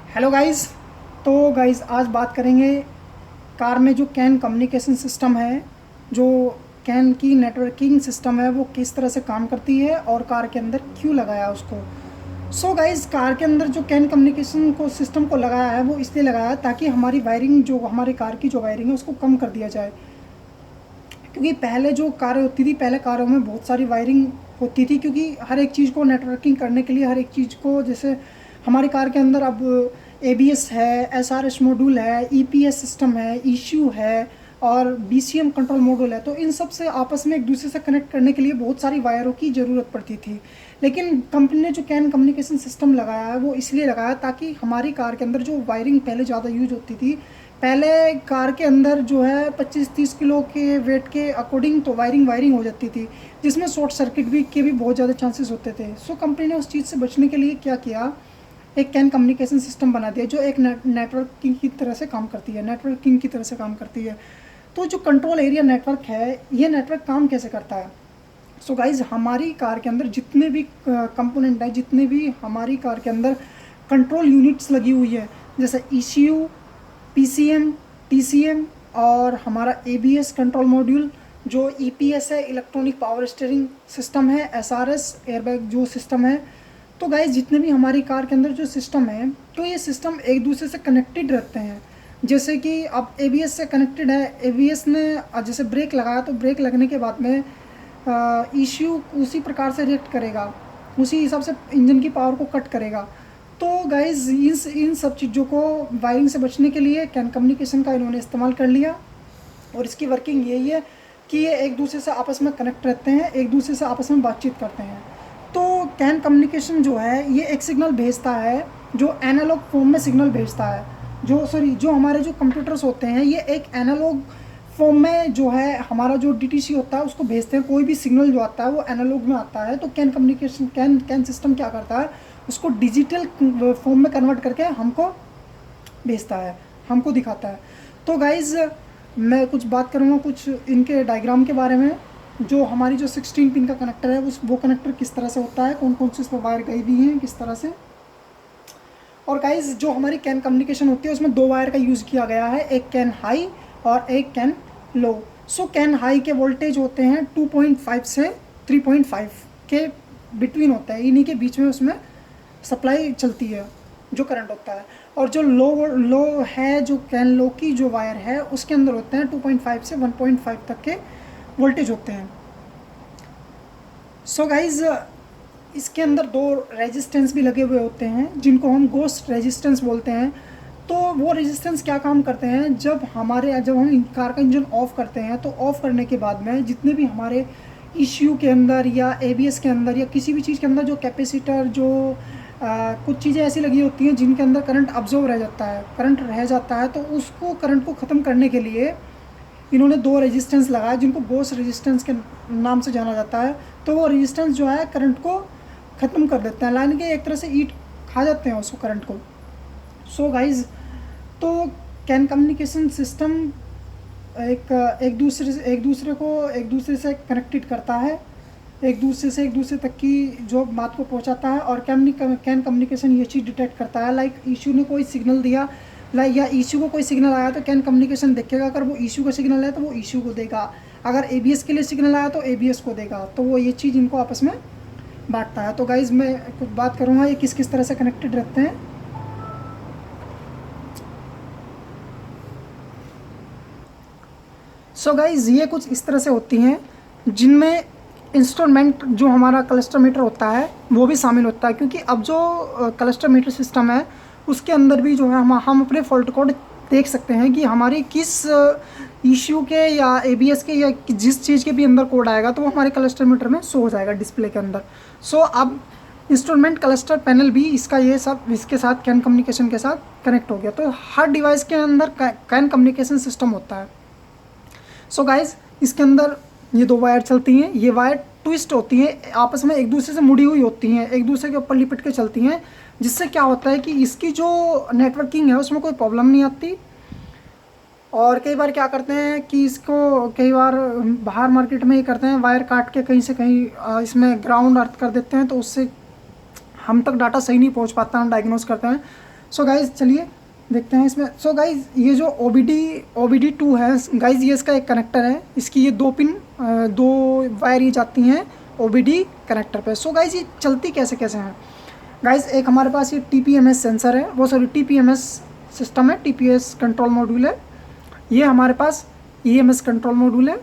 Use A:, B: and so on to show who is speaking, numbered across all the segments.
A: Hello guys. तो guys आज बात करेंगे कार में जो कैन कम्युनिकेशन सिस्टम है, जो कैन की नेटवर्किंग सिस्टम है वो किस तरह से काम करती है और कार के अंदर क्यों लगाया उसको। सो गाइस, कार के अंदर जो कैन कम्युनिकेशन को सिस्टम को लगाया है वो इसलिए लगाया है ताकि हमारी वायरिंग, जो हमारी कार की जो वायरिंग है उसको कम कर दिया जाए। क्योंकि पहले जो कारें होती थी, पहले कारों में बहुत सारी वायरिंग होती थी, क्योंकि हर एक चीज़ को नेटवर्किंग करने के लिए, हर एक चीज़ को, जैसे हमारी कार के अंदर अब एबीएस है, एसआरएस मॉड्यूल है, ईपीएस सिस्टम है, ईसीयू है और बीसीएम कंट्रोल मॉड्यूल है। तो इन सब से आपस में एक दूसरे से कनेक्ट करने के लिए बहुत सारी वायरों की ज़रूरत पड़ती थी। लेकिन कंपनी ने जो कैन कम्युनिकेशन सिस्टम लगाया है वो इसलिए लगाया ताकि हमारी कार के अंदर जो वायरिंग पहले ज़्यादा यूज होती थी, पहले कार के अंदर जो है 25-30 किलो के वेट के अकॉर्डिंग तो वायरिंग हो जाती थी, जिसमें शॉर्ट सर्किट भी के भी बहुत ज़्यादा चांसेस होते थे। सो कंपनी ने उस चीज़ से बचने के लिए क्या किया, एक कैन कम्युनिकेशन सिस्टम बना दिया जो एक नेटवर्किंग की तरह से काम करती है, नेटवर्किंग की तरह से काम करती है। तो जो कंट्रोल एरिया नेटवर्क है, ये नेटवर्क काम कैसे करता है। सो गाइज, हमारी कार के अंदर जितने भी कंपोनेंट हैं, जितने भी हमारी कार के अंदर कंट्रोल यूनिट्स लगी हुई है, जैसे ईसीयू, पीसीएम, टीसीएम और हमारा एबीएस कंट्रोल मॉड्यूल, जो ईपीएस है, इलेक्ट्रॉनिक पावर स्टीयरिंग सिस्टम है, एसआरएस एयरबैग जो सिस्टम है। तो गाइज, जितने भी हमारी कार के अंदर जो सिस्टम है, तो ये सिस्टम एक दूसरे से कनेक्टेड रहते हैं। जैसे कि अब एबीएस से कनेक्टेड है, एबीएस ने जैसे ब्रेक लगाया तो ब्रेक लगने के बाद में ईसीयू उसी प्रकार से रिएक्ट करेगा, उसी हिसाब से इंजन की पावर को कट करेगा। तो गाइज, इन सब चीज़ों को वायरिंग से बचने के लिए कैन कम्युनिकेशन का इन्होंने इस्तेमाल कर लिया। और इसकी वर्किंग यही है कि ये एक दूसरे से आपस में कनेक्ट रहते हैं, एक दूसरे से आपस में बातचीत करते हैं। तो कैन कम्युनिकेशन जो है ये एक सिग्नल भेजता है, जो एनालॉग फॉर्म में सिग्नल भेजता है। जो हमारे जो कंप्यूटर्स होते हैं, ये एक एनालॉग फॉर्म में जो है हमारा जो डीटीसी होता है उसको भेजते हैं। कोई भी सिग्नल जो आता है वो एनालॉग में आता है। तो कैन कम्युनिकेशन कैन सिस्टम क्या करता है, उसको डिजिटल फॉर्म में कन्वर्ट करके हमको भेजता है, हमको दिखाता है। तो गाइज़, मैं कुछ बात करूँगा कुछ इनके डायग्राम के बारे में। जो हमारी जो 16 पिन का कनेक्टर है वो कनेक्टर किस तरह से होता है, कौन कौन सी इस पर वायर गई हुई हैं किस तरह से। और गाइज़, जो हमारी कैन कम्युनिकेशन होती है उसमें दो वायर का यूज़ किया गया है, एक कैन हाई और एक can low. So can high के वोल्टेज होते हैं 2.5 से 3.5 के बिटवीन होता है, इन्हीं के बीच में उसमें सप्लाई चलती है, जो करंट होता है। और जो लो है, जो कैन लो की जो वायर है उसके अंदर होते हैं 2.5 से 1.5 तक के वोल्टेज होते हैं। सो गाइज, इसके अंदर दो रेजिस्टेंस भी लगे हुए होते हैं जिनको हम गोस्ट रेजिस्टेंस बोलते हैं। तो वो रेजिस्टेंस क्या काम करते हैं, जब हम कार का इंजन ऑफ करते हैं तो ऑफ करने के बाद में जितने भी हमारे ईसीयू के अंदर या एबीएस के अंदर या किसी भी चीज़ के अंदर जो कैपेसिटर, जो कुछ चीज़ें ऐसी लगी होती हैं जिनके अंदर करंट अब्जॉर्व रह जाता है, करंट रह जाता है, तो उसको करंट को ख़त्म करने के लिए इन्होंने दो रेजिस्टेंस लगाया जिनको गोस्ट रेजिस्टेंस के नाम से जाना जाता है। तो वो रेजिस्टेंस जो है करंट को ख़त्म कर देते हैं, लाइन के एक तरह से ईट खा जाते हैं उसको, करंट को। सो गाइज, तो कैन कम्युनिकेशन सिस्टम एक दूसरे से कनेक्टेड करता है, एक दूसरे तक की जो बात को पहुंचाता है। और कैन कम्युनिकेशन ये चीज़ डिटेक्ट करता है, लाइक इशू ने कोई सिग्नल दिया, या इशू को कोई सिग्नल आया तो कैन कम्युनिकेशन देखेगा, अगर वो इशू का सिग्नल है तो वो इशू को देगा, अगर एबीएस के लिए सिग्नल आया तो एबीएस को देगा। तो वो ये चीज़ इनको आपस में बांटता है। तो गाइज़, मैं कुछ बात करूँगा ये किस किस तरह से कनेक्टेड रहते हैं। सो गाइज़, ये कुछ इस तरह से होती हैं जिनमें इंस्ट्रूमेंट जो हमारा क्लस्टर मीटर होता है वो भी शामिल होता है। क्योंकि अब जो क्लस्टर मीटर सिस्टम है उसके अंदर भी जो है हम अपने फॉल्ट कोड देख सकते हैं कि हमारी किस इश्यू के या एबीएस के या जिस चीज़ के भी अंदर कोड आएगा तो वो हमारे क्लस्टर मीटर में शो हो जाएगा डिस्प्ले के अंदर। सो अब इंस्ट्रूमेंट क्लस्टर पैनल भी इसका ये सब इसके साथ कैन कम्युनिकेशन के साथ कनेक्ट हो गया। तो हर डिवाइस के अंदर कैन कम्युनिकेशन सिस्टम होता है। सो गाइज, इसके अंदर ये दो वायर चलती हैं, ये वायर ट्विस्ट होती हैं, आपस में एक दूसरे से मुड़ी हुई होती हैं, एक दूसरे के ऊपर लिपट के चलती हैं, जिससे क्या होता है कि इसकी जो नेटवर्किंग है उसमें कोई प्रॉब्लम नहीं आती। और कई बार क्या करते हैं कि इसको कई बार बाहर मार्केट में ही करते हैं, वायर काट के कहीं से कहीं इसमें ग्राउंड अर्थ कर देते हैं, तो उससे हम तक डाटा सही नहीं पहुंच पाता, हम डायग्नोस करते हैं। सो गाइज चलिए देखते हैं इसमें। सो गाइज ये जो OBD2 है गाइज, ये इसका एक कनेक्टर है, इसकी ये दो पिन, दो वायर ये जाती हैं OBD कनेक्टर पे। सो गाइज ये चलती कैसे कैसे हैं गाइज, एक हमारे पास ये TPMS सेंसर है, वो सॉरी TPMS सिस्टम है, TPS कंट्रोल मॉड्यूल है। ये हमारे पास EMS कंट्रोल मॉड्यूल है।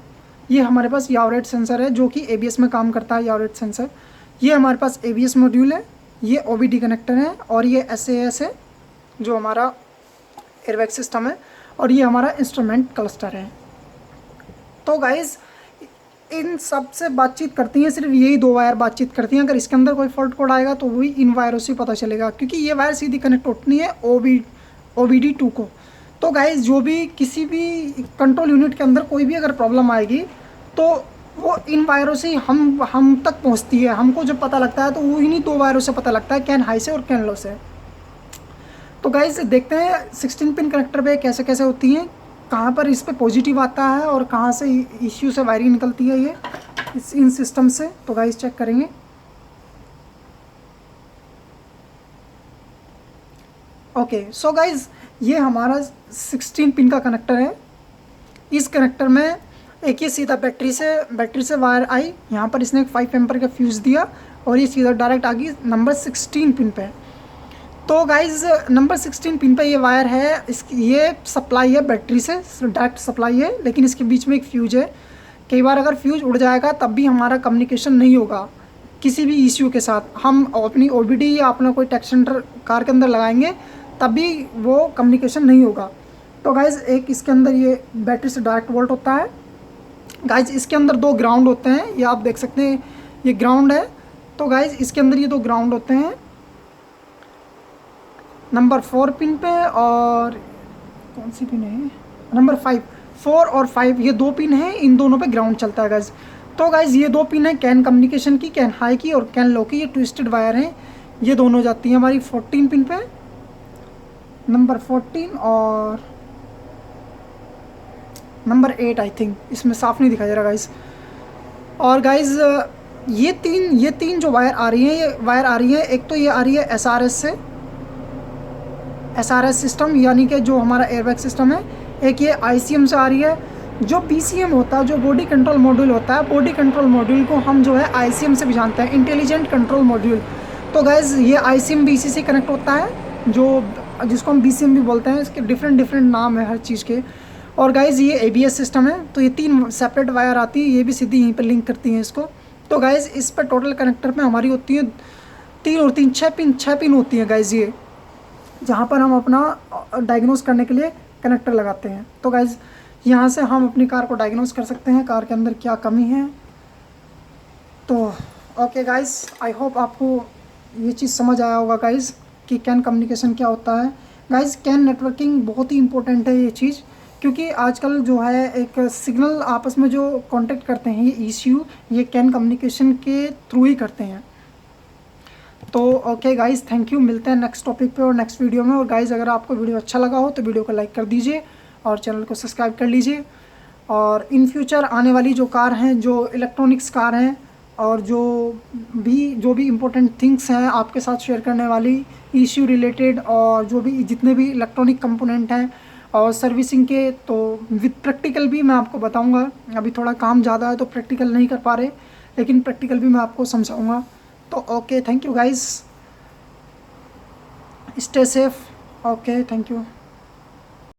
A: ये हमारे पास याव रेट सेंसर है जो कि ABS में काम करता है, याव रेट सेंसर। ये हमारे पास ABS मॉड्यूल है। ये OBD कनेक्टर है और ये SAS है जो हमारा एयरबैग सिस्टम है, और ये हमारा इंस्ट्रूमेंट क्लस्टर है। तो गाइज़ इन सब से बातचीत करती हैं, सिर्फ यही दो वायर बातचीत करती हैं। अगर इसके अंदर कोई फॉल्ट कोड आएगा तो वही इन वायरों से पता चलेगा, क्योंकि ये वायर सीधी कनेक्ट होती है OBD2 को। तो गाइज़ जो भी किसी भी कंट्रोल यूनिट के अंदर कोई भी अगर प्रॉब्लम आएगी तो वो इन वायरों से हम तक पहुंचती है। हमको जब पता लगता है तो वो इन्हीं दो वायरों से पता लगता है, कैन हाई से और कैन लो से। तो गाइज़ देखते हैं 16 पिन कनेक्टर पे कैसे कैसे होती हैं, कहाँ पर इस पर पॉजिटिव आता है और कहाँ से इश्यू से वायरिंग निकलती है ये इन सिस्टम से। तो गाइज़ चेक करेंगे। ओके सो गाइज़ ये हमारा 16 पिन का कनेक्टर है। इस कनेक्टर में एक ये सीधा बैटरी से वायर आई, यहाँ पर इसने एक 5 एम्पर का फ्यूज़ दिया और ये सीधा डायरेक्ट आ गई नंबर 16 पिन पे। तो गाइज़ नंबर 16 पिन पे ये वायर है, ये सप्लाई है बैटरी से, डायरेक्ट सप्लाई है, लेकिन इसके बीच में एक फ्यूज है। कई बार अगर फ्यूज उड़ जाएगा तब भी हमारा कम्युनिकेशन नहीं होगा किसी भी इश्यू के साथ। हम अपनी OBD या अपना कोई टेक सेंटर कार के अंदर लगाएंगे तब भी वो कम्युनिकेशन नहीं होगा। तो गाइज़ एक इसके अंदर ये बैटरी से डायरेक्ट वोल्ट होता है। गाइज़ इसके अंदर दो ग्राउंड होते हैं, ये आप देख सकते हैं, ये ग्राउंड है। तो गाइज़ इसके अंदर ये दो ग्राउंड होते हैं नंबर 4 पिन पे, और कौन सी पिन है नंबर 5, 4 और 5 ये दो पिन हैं, इन दोनों पे ग्राउंड चलता है गाइज़। तो गाइज़ ये दो पिन है कैन कम्युनिकेशन की, कैन हाई की और कैन लो की। ये ट्विस्टेड वायर हैं, ये दोनों जाती हैं हमारी 14 पिन पे, नंबर 14 और नंबर 8 आई थिंक, इसमें साफ नहीं दिखाई दे रहा गाइज़। और गाइज़ ये तीन जो वायर आ रही हैं, ये वायर आ रही है, एक तो ये आ रही है SRS से, SRS सिस्टम यानी कि जो हमारा एयरबैग सिस्टम है। एक ये ICM से आ रही है। जो BCM होता है, जो बॉडी कंट्रोल मॉड्यूल होता है, बॉडी कंट्रोल मॉड्यूल को हम जो है ICM से भी जानते हैं, इंटेलिजेंट कंट्रोल मॉड्यूल। तो गाइज़ ये ICM BC से कनेक्ट होता है, जो जिसको हम BCM भी बोलते हैं। इसके डिफरेंट नाम है हर चीज़ के। और गाइज़ ये ABS सिस्टम है, तो ये 3 सेपरेट वायर आती है, ये भी सीधी यहीं पर लिंक करती हैं इसको। तो गाइज़ इस पर टोटल कनेक्टर में हमारी होती है 3 और 3 6 पिन होती हैं गाइज़, ये जहाँ पर हम अपना डायग्नोस करने के लिए कनेक्टर लगाते हैं। तो गाइज़ यहाँ से हम अपनी कार को डायग्नोस कर सकते हैं, कार के अंदर क्या कमी है। तो ओके गाइज़, आई होप आपको ये चीज़ समझ आया होगा गाइज़ कि कैन कम्युनिकेशन क्या होता है। गाइज़ कैन नेटवर्किंग बहुत ही इंपॉर्टेंट है ये चीज़, क्योंकि आजकल जो है एक सिग्नल आपस में जो कांटेक्ट करते हैं ये ECU, ये कैन कम्युनिकेशन के थ्रू ही करते हैं। तो ओके गाइज़, थैंक यू, मिलते हैं नेक्स्ट टॉपिक पे और नेक्स्ट वीडियो में। और गाइज़ अगर आपको वीडियो अच्छा लगा हो तो वीडियो को लाइक कर दीजिए और चैनल को सब्सक्राइब कर लीजिए। और इन फ्यूचर आने वाली जो कार हैं, जो इलेक्ट्रॉनिक्स कार हैं और जो भी इम्पोर्टेंट थिंग्स हैं आपके साथ शेयर करने वाली, इश्यू रिलेटेड और जो भी जितने भी इलेक्ट्रॉनिक कंपोनेंट हैं और सर्विसिंग के, तो विद प्रैक्टिकल भी मैं आपको बताऊंगा। अभी थोड़ा काम ज़्यादा है तो प्रैक्टिकल नहीं कर पा रहे, लेकिन प्रैक्टिकल भी मैं आपको समझाऊंगा। तो okay, thank you guys, stay safe, okay, thank you.